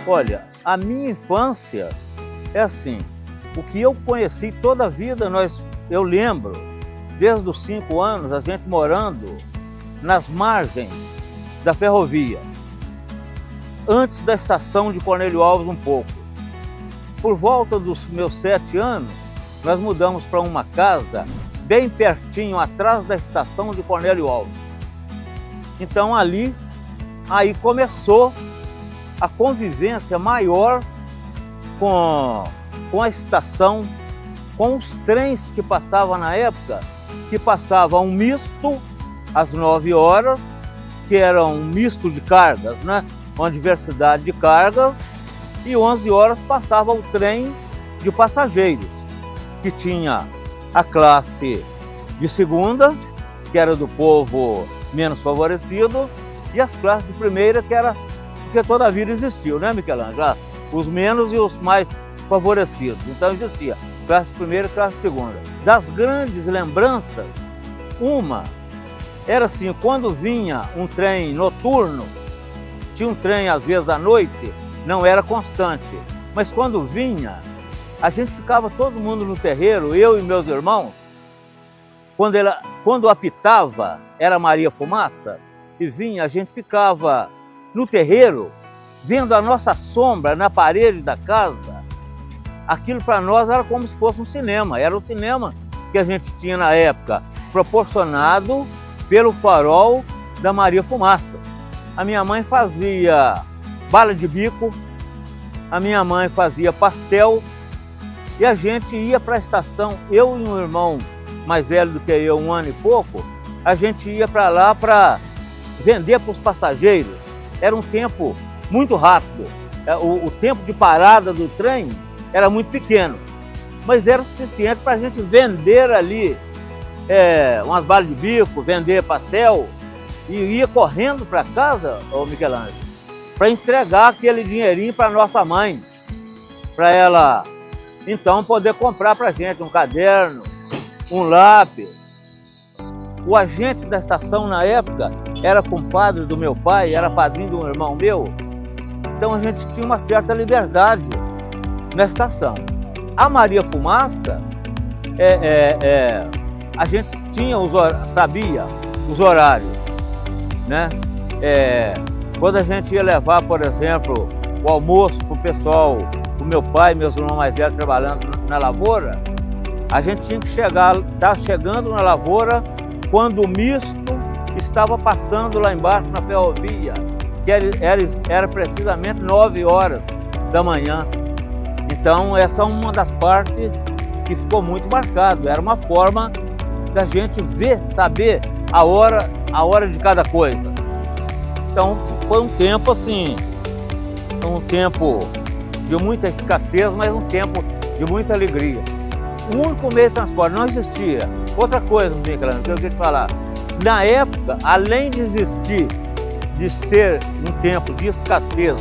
Olha, a minha infância é assim, o que eu conheci toda a vida, eu lembro, desde os 5 anos, a gente morando nas margens da ferrovia, antes da estação de Cornélio Alves um pouco. Por volta dos meus 7 anos, nós mudamos para uma casa bem pertinho, atrás da estação de Cornélio Alves. Então aí começou a convivência maior com a estação, com os trens que passavam na época, que passava um misto às 9 horas, que era um misto de cargas, né? Uma diversidade de cargas, e 11 horas passava o trem de passageiros, que tinha a classe de segunda, que era do povo menos favorecido, e as classes de primeira, que era porque toda a vida existiu, né, Michelangelo? Os menos e os mais favorecidos. Então existia classe primeira e classe segunda. Das grandes lembranças, uma era assim, quando vinha um trem noturno, tinha um trem às vezes à noite, não era constante, mas quando vinha, a gente ficava todo mundo no terreiro, eu e meus irmãos, quando apitava, era Maria Fumaça, e vinha, a gente ficava no terreiro, vendo a nossa sombra na parede da casa. Aquilo para nós era como se fosse um cinema, era o cinema que a gente tinha na época, proporcionado pelo farol da Maria Fumaça. A minha mãe fazia bala de bico, a minha mãe fazia pastel, e a gente ia para a estação, eu e um irmão mais velho do que eu, 1 ano e pouco, a gente ia para lá para vender para os passageiros. Era um tempo muito rápido, o tempo de parada do trem era muito pequeno, mas era suficiente para a gente vender ali umas balas de bico, vender pastel, e ia correndo para casa, ô Michelangelo, para entregar aquele dinheirinho para nossa mãe, para ela então poder comprar para a gente um caderno, um lápis. O agente da estação na época era compadre do meu pai, era padrinho de um irmão meu, então a gente tinha uma certa liberdade na estação. A Maria Fumaça, a gente tinha sabia os horários, né? Quando a gente ia levar, por exemplo, o almoço para o pessoal, o meu pai e meus irmãos mais velhos trabalhando na lavoura, a gente tinha que estar chegando na lavoura quando o misto estava passando lá embaixo na ferrovia, que era precisamente 9 horas da manhã. Então essa é uma das partes que ficou muito marcado. Era uma forma da gente ver, saber a hora de cada coisa. Então foi um tempo assim, um tempo de muita escassez, mas um tempo de muita alegria. O único meio de transporte não existia. Outra coisa, Michelangelo, que eu queria te falar. Na época, além de existir, de ser um tempo de escassez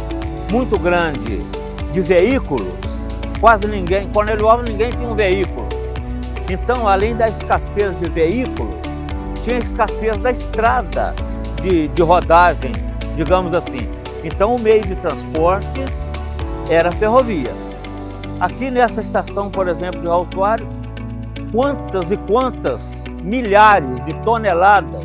muito grande de veículos, quase ninguém, Cornélio Alves, ninguém tinha um veículo. Então, além da escassez de veículos, tinha escassez da estrada de rodagem, digamos assim. Então o meio de transporte era a ferrovia. Aqui nessa estação, por exemplo, de Raul Soares, quantas e quantas milhares de toneladas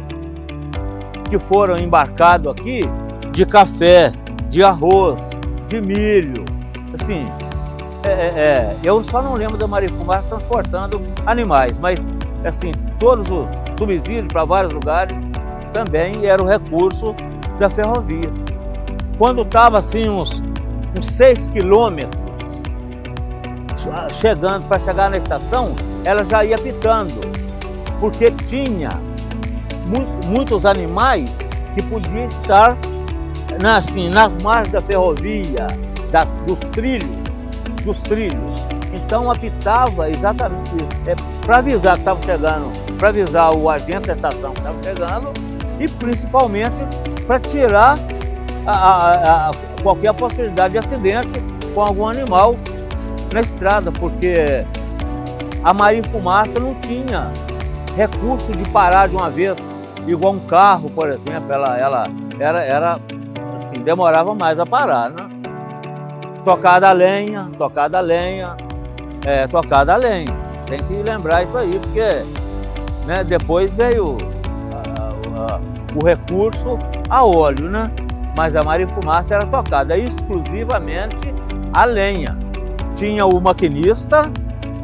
que foram embarcados aqui de café, de arroz, de milho, assim, eu só não lembro da Marifumaça transportando animais, mas assim, todos os subsídios para vários lugares também era o recurso da ferrovia. Quando estava assim uns 6 quilômetros chegando, para chegar na estação, ela já ia pitando, porque tinha muitos animais que podiam estar nas margens da ferrovia, dos trilhos. Então apitava exatamente para avisar que estava chegando, para avisar o agente da estação que estava chegando, e principalmente para tirar qualquer possibilidade de acidente com algum animal na estrada, porque a Marifumaça não tinha recurso de parar de uma vez, igual um carro, por exemplo. Ela era assim, demorava mais a parar, né? Tocada a lenha. Tem que lembrar isso aí, porque né, depois veio o recurso a óleo, né? Mas a Marifumaça era tocada exclusivamente a lenha. Tinha o maquinista,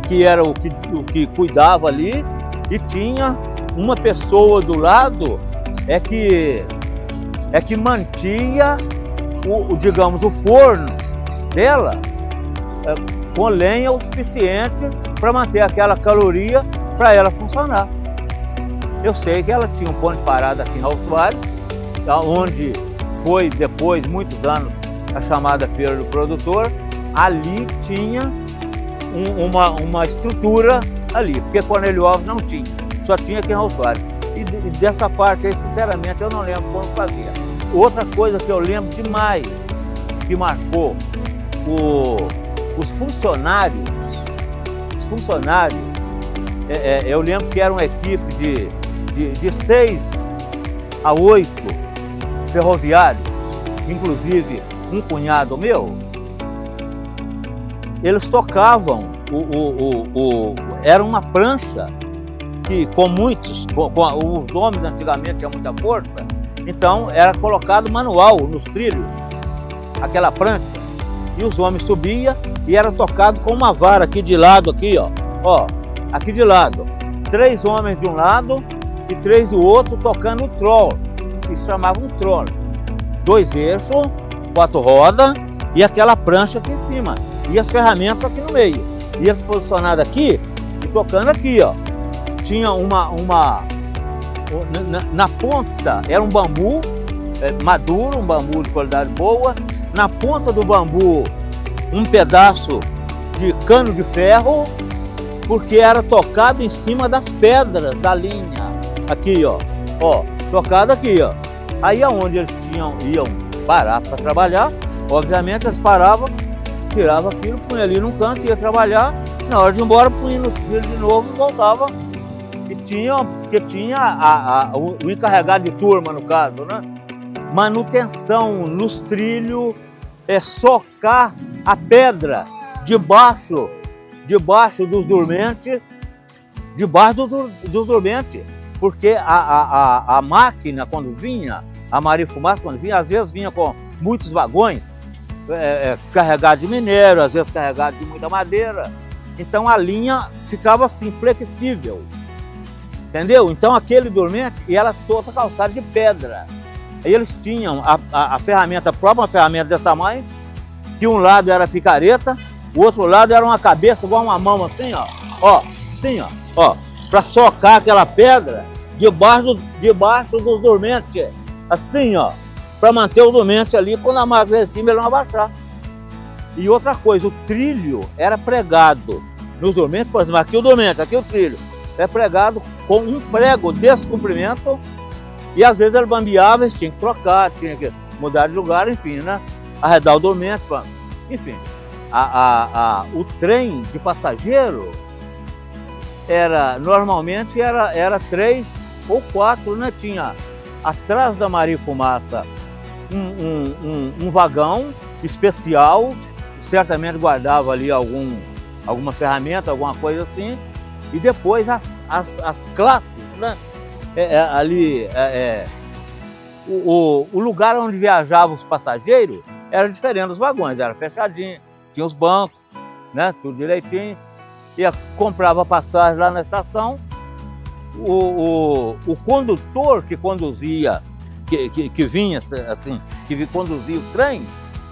que era o que cuidava ali, e tinha uma pessoa do lado que mantia digamos, o forno dela com lenha o suficiente para manter aquela caloria para ela funcionar. Eu sei que ela tinha um ponto de parada aqui em Raul Soares, onde foi depois, muitos anos, a chamada Feira do Produtor. Ali tinha uma estrutura ali, porque Cornélio Alves não tinha, só tinha aqui em Raul Soares. E dessa parte aí, sinceramente, eu não lembro como fazia. Outra coisa que eu lembro demais, que marcou os funcionários, eu lembro que era uma equipe de 6 a 8 ferroviários, inclusive um cunhado meu. Eles tocavam, era uma prancha que os homens antigamente tinham muita força, então era colocado manual nos trilhos, aquela prancha, e os homens subiam e era tocado com uma vara aqui de lado, aqui de lado. 3 homens de um lado e 3 do outro tocando o troll, que se chamava um troll. 2 eixos, 4 rodas e aquela prancha aqui em cima. E as ferramentas aqui no meio. E eles posicionados aqui e tocando aqui, ó. Tinha na ponta, era um bambu maduro, um bambu de qualidade boa. Na ponta do bambu, um pedaço de cano de ferro, porque era tocado em cima das pedras da linha. Aqui, ó, tocado aqui, ó. Aí aonde eles iam parar para trabalhar, obviamente eles paravam, tirava aquilo, punha ali num canto, ia trabalhar, na hora de ir embora, punha no trilho de novo e voltava. Porque tinha o encarregado de turma, no caso, né? Manutenção nos trilhos, socar a pedra debaixo dos dormentes, porque a máquina, quando vinha, a Marifumaça, quando vinha, às vezes vinha com muitos vagões, carregado de minério, às vezes carregado de muita madeira. Então a linha ficava assim, flexível, entendeu? Então aquele dormente, e ela toda calçada de pedra. Aí eles tinham a ferramenta própria, uma ferramenta desse tamanho, que um lado era picareta, o outro lado era uma cabeça igual uma mão assim, ó, para socar aquela pedra debaixo dos dormentes, assim, ó, para manter o dormente ali, quando a máquina em cima ele não abaixar. E outra coisa, o trilho era pregado nos dormentes, por exemplo, aqui o dormente, aqui o trilho, é pregado com um prego desse comprimento, e às vezes ele bambeava, eles tinham que trocar, tinha que mudar de lugar, enfim, né? Arredar o dormente, enfim. O trem de passageiro normalmente era 3 ou 4, né? Tinha atrás da Maria Fumaça um vagão especial, certamente guardava ali alguma ferramenta, alguma coisa assim, e depois as classes, né? O lugar onde viajavam os passageiros era diferente dos vagões, era fechadinho, tinha os bancos, né? Tudo direitinho, comprava passagem lá na estação. O condutor que conduzia, que vinha assim, que conduzia o trem,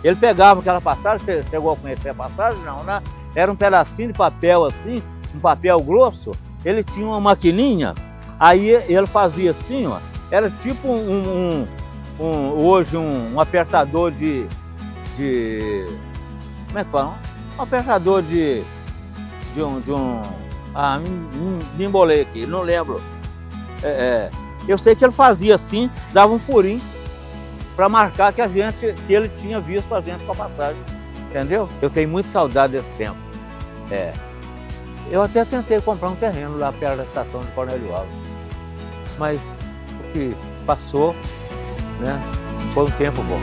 ele pegava aquela passagem. Você chegou a conhecer a passagem? Não, né? Era um pedacinho de papel assim, um papel grosso. Ele tinha uma maquininha, aí ele fazia assim, ó, era tipo hoje um apertador de como é que fala? Um apertador de um me embolei aqui, não lembro. Eu sei que ele fazia assim, dava um furinho para marcar que ele tinha visto a gente com a passagem, entendeu? Eu tenho muita saudade desse tempo. Eu até tentei comprar um terreno lá perto da estação de Cornélio Alves, mas o que passou, né, foi um tempo bom.